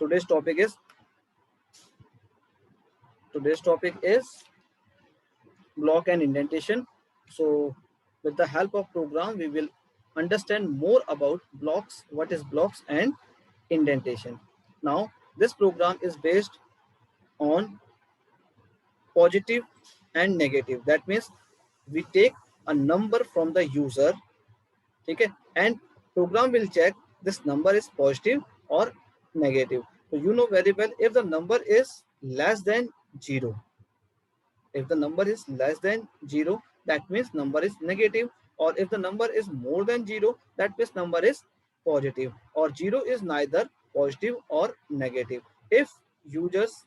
today's topic is block and indentation. So with the help of program, we will understand more about blocks, what is blocks and indentation. Now this program is based on positive and negative. That means we take a number from the user, okay, and program will check this number is positive or negative. So you know very well, if the number is less than 0, if the number is less than 0, that means number is negative, or if the number is more than 0, that means number is positive, or 0 is neither positive or negative. If users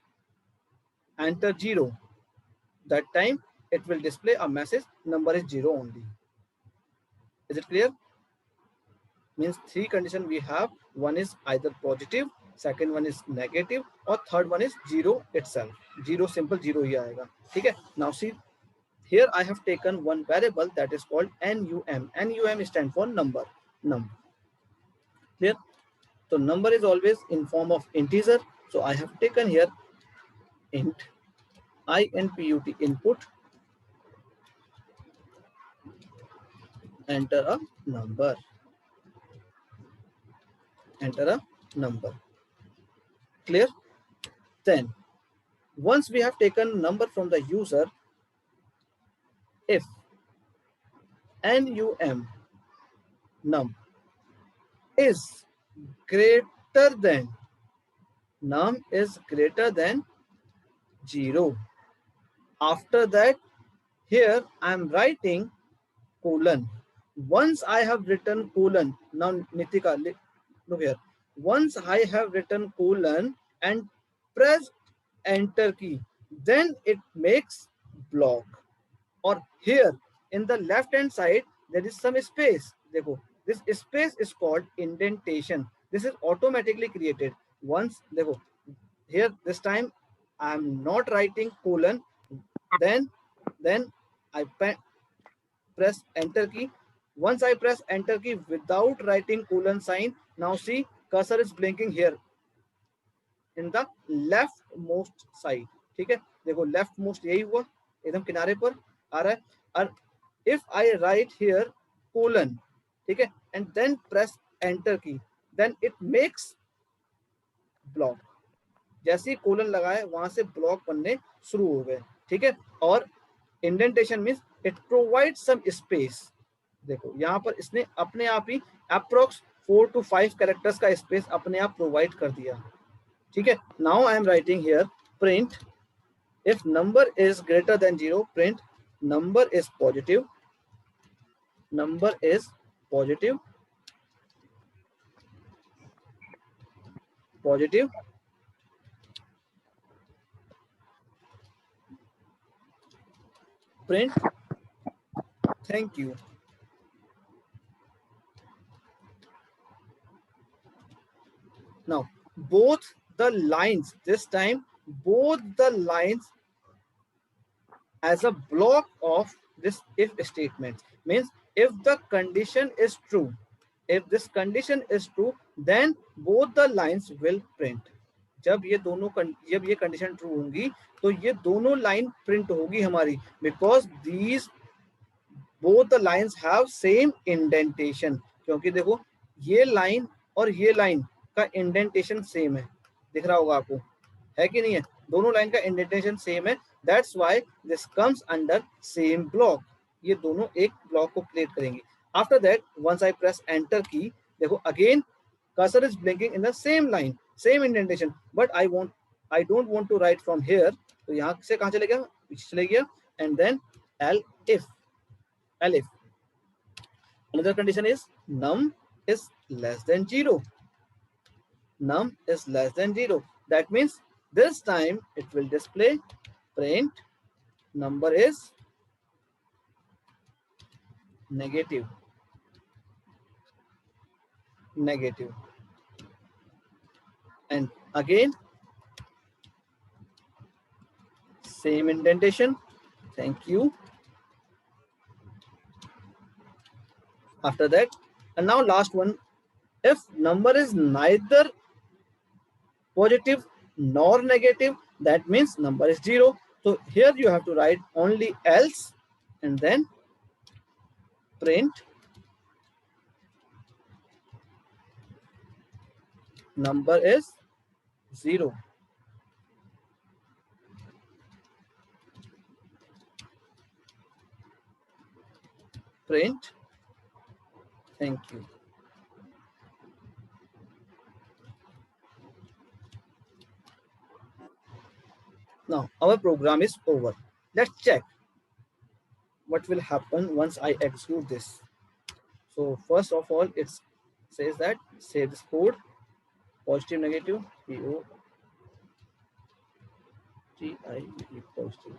enter 0, that time it will display a message number is 0 only. Is it clear? Means three condition we have. One is either positive, second one is negative, or third one is 0 itself. 0 simple 0 ही आएगा. ठीक है. Now see, here I have taken one variable that is called num. Num stand for number. Num. Clear? So number is always in form of integer. So I have taken here int input input, enter a number. Enter a number. Clear? Then once we have taken number from the user, if num is greater than num is greater than 0, after that here I am writing colon. Once I have written colon, now Nitika, look here. Once I have written colon and press enter key, then it makes block. Or here in the left hand side there is some space. देखो, this space is called indentation. This is automatically created. Once देखो, here this time I am not writing colon, then I press enter key. Once I press enter key without writing colon sign, now see cursor is blinking here in the left most side. ठीक है, देखो left most यही हुआ, एकदम किनारे पर आ रहा है. और if I write here colon, ठीक है, and then press enter key, then it makes block. जैसे ही कोलन लगाए वहां से ब्लॉक बनने शुरू हो गए. ठीक है, और indentation means it provide some space. देखो यहाँ पर इसने अपने आप ही अप्रोक्स 4 to 5 कैरेक्टर्स का स्पेस अपने आप प्रोवाइड कर दिया. ठीक है, now I am writing here print if number is greater than 0, print number is positive, number is positive, positive, print thank you. Now both the lines, this time both the lines as a block of this if statement. Means if the condition is true, if this condition is true, then both the lines will print. जब ये condition true होंगी तो ये दोनों line print होगी हमारी, because these both the lines have same indentation. क्योंकि देखो ये लाइन और ये लाइन का इंडेंटेशन सेम है, दिख रहा होगा आपको, है कि नहीं है? दोनों लाइन का इंडेंटेशन सेम है. That's why this comes under same block. ये दोनों एक ब्लॉक को क्रिएट करेंगे. After that once I press enter key, देखो again cursor is blinking in the same line, same indentation, but I don't want to write from here. तो यहाँ से कहाँ चले गया? पीछे चले गया. And then elif. Another condition is num is less than 0. Num is less than 0. That means this time it will display print number is negative. Negative. And again same indentation. Thank you. After that, and now last one, if number is neither positive nor negative, that means number is 0. So here you have to write only else and then print number is 0. Print thank you. Now our program is over. Let's check what will happen once I execute this. So first of all, it says that save this code, positive negative, POTIV positive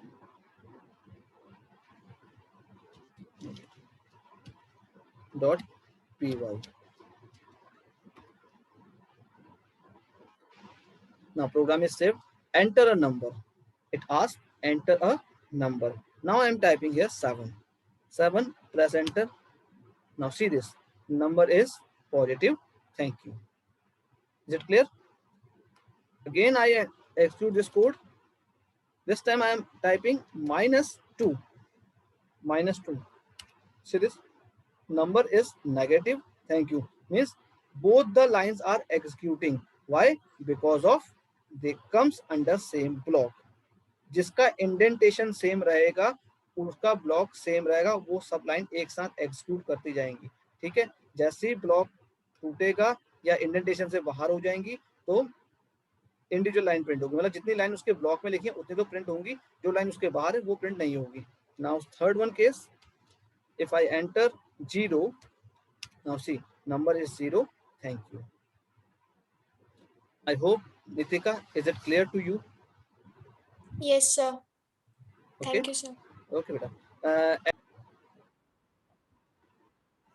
dot py. Now program is saved. Enter a number. It asks enter a number. Now I am typing here 7. 7, press enter. Now see this. Number is positive. Thank you. Is it clear? Again I execute this code. This time I am typing -2. -2. See this? Number is negative. Thank you. Means both the lines are executing. Why? Because of they comes under same block. जिसका indentation same रहेगा उसका block same रहेगा, वो सब line एक साथ execute करती जाएंगी. ठीक है, जैसे ही ब्लॉक टूटेगा या इंडेंटेशन से बाहर हो जाएंगी तो इंडिविजुअल लाइन प्रिंट होगी. मतलब जितनी लाइन उसके ब्लॉक में लिखी है उतनी तो प्रिंट होंगी, जो लाइन उसके बाहर है वो प्रिंट नहीं होगी. Now third one case, if I enter 0, now see number is 0. Thank you. I hope, Nitika, is it clear to you? Yes, sir. Okay. Thank you, sir. Okay, beta.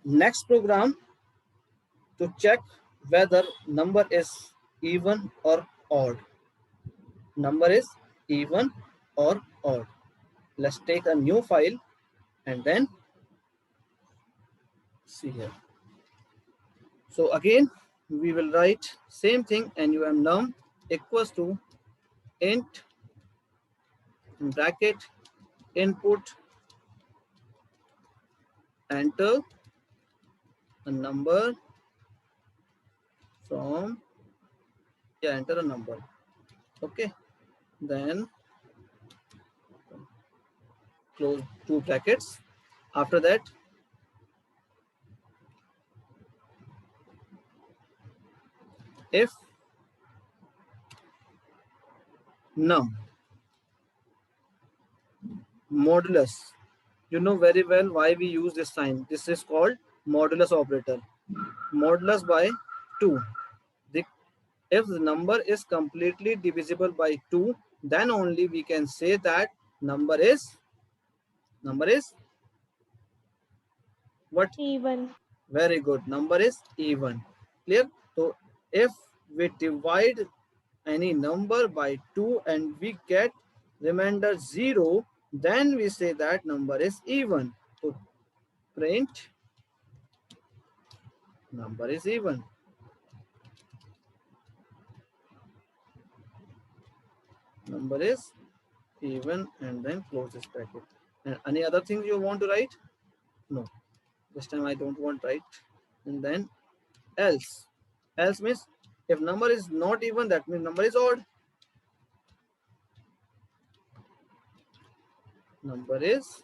Next program to check whether number is even or odd. Number is even or odd. Let's take a new file and then see here. So again, we will write same thing, num equals to int in bracket input, enter a number from, enter a number. Okay, then close two brackets. After that, if num modulus, you know very well why we use this sign. This is called modulus operator. Modulus by 2. If the number is completely divisible by 2, then only we can say that number is what? Even. Very good. Number is even. Clear? So if we divide any number by 2 and we get remainder 0, then we say that number is even. So print number is even. Number is even and then close this bracket. And any other things you want to write? No. This time I don't want write. And then else. Else means if number is not even, that means number is odd. Number is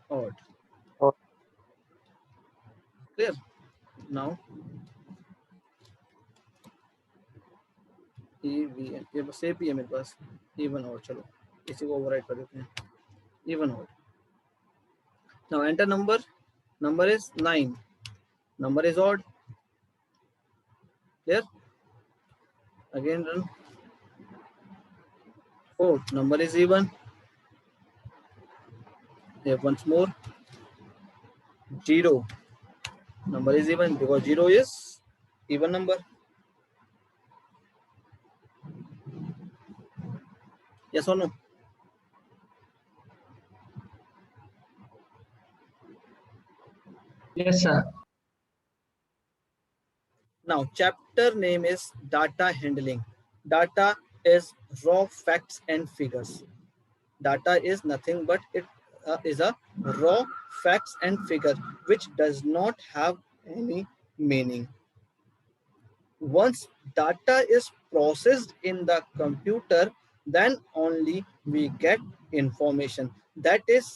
odd. Clear? Now EVN, ये बस same ही है मेरे पास. Even odd. चलो इसी को overwrite कर देते हैं. Even odd. Now enter number. Number is 9. Number is odd. Clear? Again run. 4. Number is even. Here once more. 0. Number is even because 0 is even number. Yes or no? Yes, sir. Now, chapter name is data handling. Data is raw facts and figures. Data is nothing but it is a raw facts and figure which does not have any meaning. Once data is processed in the computer, then only we get information. That is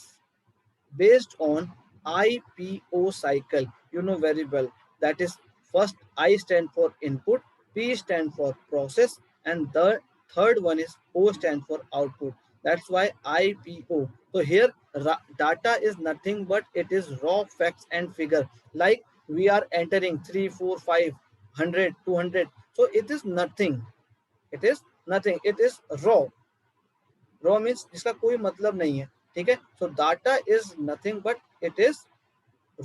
based on IPO cycle. You know very well. That is, first I stand for input, P stand for process, and the third one is O stand for output. That's why IPO. So here data is nothing but it is raw facts and figure. Like we are entering 3, 4, 5, 100, 200. So it is nothing. It is nothing. It is raw. Raw means जिसका कोई मतलब नहीं है. ठीक है. सो data is nothing but it is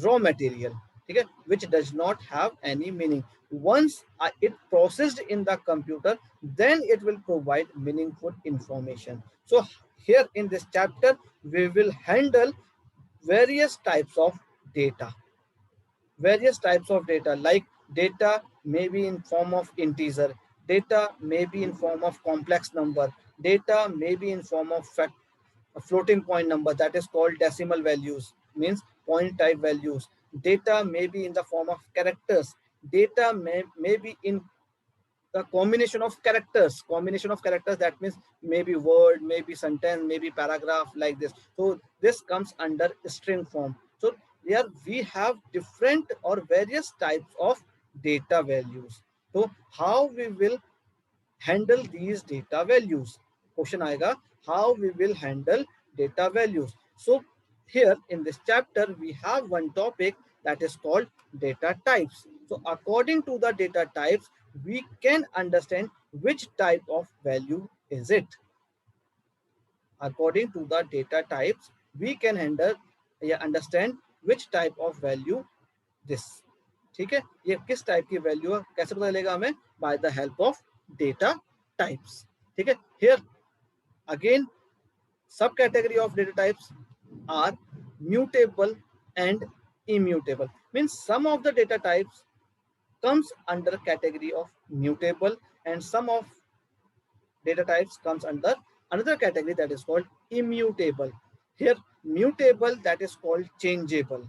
raw material. ठीक है. Which does not have any meaning. once it processed in the computer, then it will provide meaningful information. So here in this chapter we will handle various types of data. Various types of data, like data may be in form of integer, data may be in form of complex number, data may be in form of a floating point number, that is called decimal values, means point type values. Data may be in the form of characters, data may be in the combination of characters, that means maybe word, maybe sentence, maybe paragraph, like this. So this comes under string form. So here we have different or various types of data values. So how we will handle these data values? Question aega, how we will handle data values. So here in this chapter we have one topic that is called data types. So according to the data types, we can understand which type of value is it. According to the data types, we can handle या understand which type of value this. ठीक है. ये किस type की value है कैसे पता चलेगा हमें? Bye the help of data types. ठीक है. Here again, subcategory of data types are mutable and immutable. Means some of the data types comes under category of mutable and some of data types comes under another category that is called immutable. Here mutable, that is called changeable.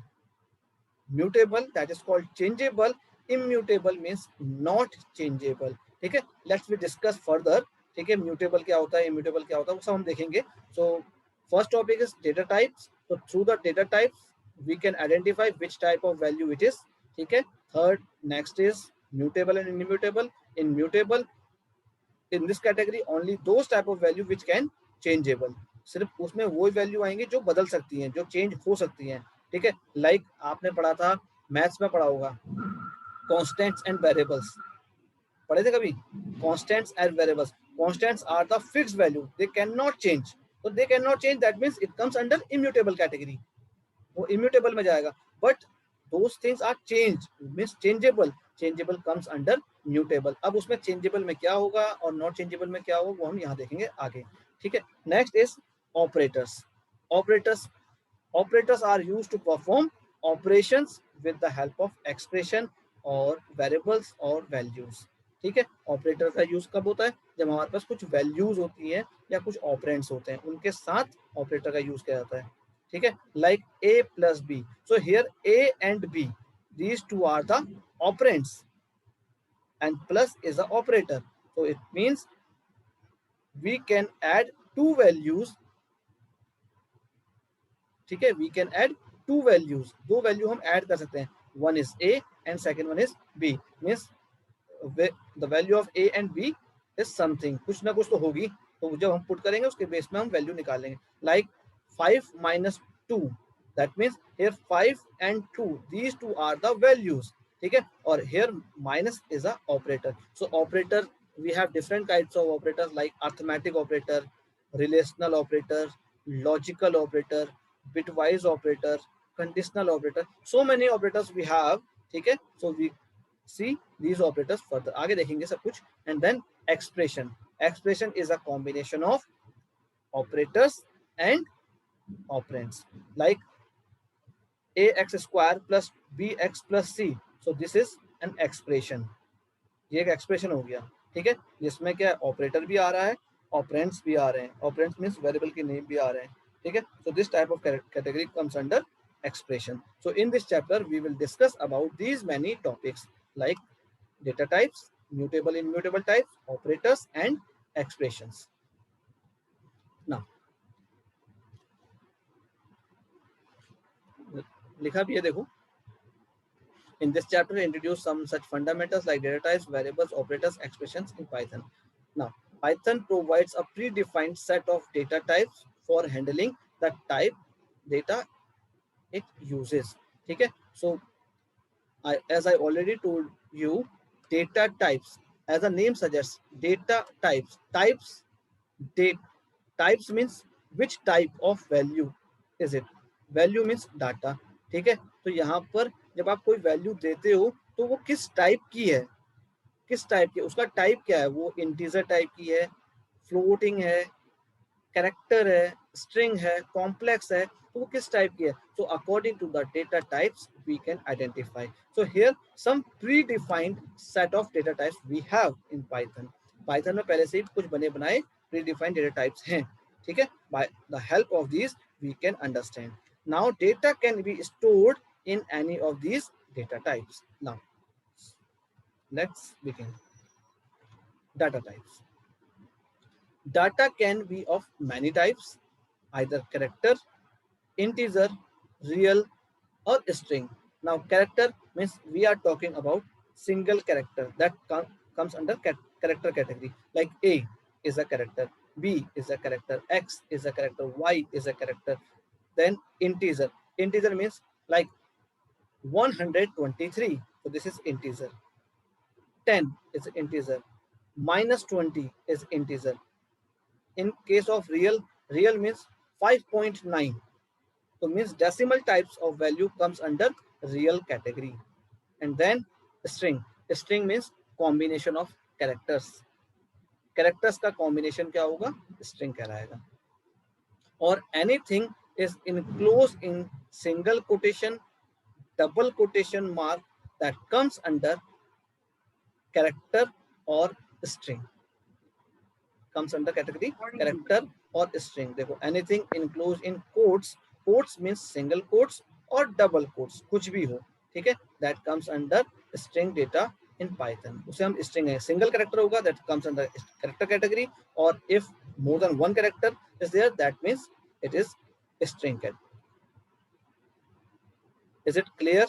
Mutable, that is called changeable. Immutable means not changeable. ठीक है. Let's we discuss further. ठीक है. Mutable क्या होता है, immutable क्या होता है, वो सब हम देखेंगे. So first topic is data types. So through the data types we can identify which type of value it is. ठीक है. Third, next is mutable and immutable. In mutable, in this category only those type of value which can changeable. सिर्फ उसमें वो value आएंगे जो बदल सकती हैं, जो चेंज हो सकती हैं. ठीक है. लाइक आपने पढ़ा था, मैथ्स में पढ़ा होगा, कॉन्स्टेंट्स एंड वेरिएबल्स. पढ़े थे कभी? Constants and variables. Constants are the fixed value, they can not change. तो they can not change, that means it comes under immutable category. वो इम्यूटेबल में जाएगा. But those things are changed, means changeable. Changeable comes under mutable. अब उसमें changeable में क्या होगा और not changeable में क्या होगा वो हम यहाँ देखेंगे आगे. ठीक है. Next is operators. Operators. Operators are used to perform operations with the help of expression or variables or values. ठीक है. ऑपरेटर का यूज कब होता है? जब हमारे पास कुछ वैल्यूज होती हैं या कुछ ऑपरेंड्स होते हैं, उनके साथ ऑपरेटर का यूज किया जाता है. ठीक है. Like a plus b. So here a and b, these two are the operands and plus is the operator. So it means we can add two values. ठीक है. We can add two values. दो value हम add कर सकते हैं. One is a and second one is b. Means the value of a and b is something. कुछ ना कुछ तो होगी. तो जब हम पुट करेंगे उसके बेस में हम वैल्यू निकालेंगे. Like 5 minus 2, that means here 5 and 2, these two are the values. ठीक है. और here minus is a operator. So operator, we have different types of operators like arithmetic operator, relational operator, logical operator, bitwise operator, conditional operator. So many operators we have. ठीक है. So we see these operators further. आगे देखेंगे सब कुछ. And then expression. Expression is a combination of operators and operands. Like ax square plus bx plus c. So this is an expression. ये एक expression हो गया, ठीक है, जिसमें क्या ऑपरेटर भी आ रहा है, ऑपरेंड्स भी आ रहे हैं, ऑपरेंड्स मींस वेरिएबल के नेम भी आ रहे हैं, ठीक है। So this type of category comes under expression. So in this chapter we will discuss about these many topics like data types, mutable immutable types, operators and expressions. Now लिखा भी है देखो, in this chapter we introduce some such fundamentals like data types, variables, operators, expressions in Python. Now Python provides a predefined set of data types for handling the type data it uses, ठीक है। So as I already told you, data types, as the name suggests, data types. Date, types means which type of value is it? Value means data, ठीक है। तो यहाँ पर जब आप कोई वैल्यू देते हो तो वो किस टाइप की है, किस टाइप की, उसका टाइप क्या है, वो इंटीजर टाइप की है, फ्लोटिंग है, कैरेक्टर है, स्ट्रिंग है, कॉम्प्लेक्स है, तो वो किस टाइप की है। So according to the data types we can identify. So here some predefined set of data types we have in Python. Python में पहले से ही कुछ बने बनाए प्री डिफाइंड डेटा टाइप्स हैं, ठीक है। By the help of these we can understand. Now data can be stored in any of these data types. Now let's begin. Data types. Data can be of many types, either character, integer, real, or string. Now, character means we are talking about single character that comes under character category. Like A is a character, B is a character, X is a character, Y is a character. Then integer. Integer means like 123. So this is integer. 10 is integer. Minus 20 is integer. In case of real, real means 5.9. So means decimal types of value comes under real category. And then string. String means combination of characters. Characters का combination क्या होगा, string कहलाएगा. Or anything is enclosed in single quotation, double quotation mark that comes under character or string. Comes under category character or string. देखो anything enclosed in quotes, quotes means single quotes or double quotes, कुछ भी हो, ठीक है, that comes under string data in Python. उसे हम string है, single character होगा that comes under character category, or if more than one character is there that means it is string cat. Is it clear?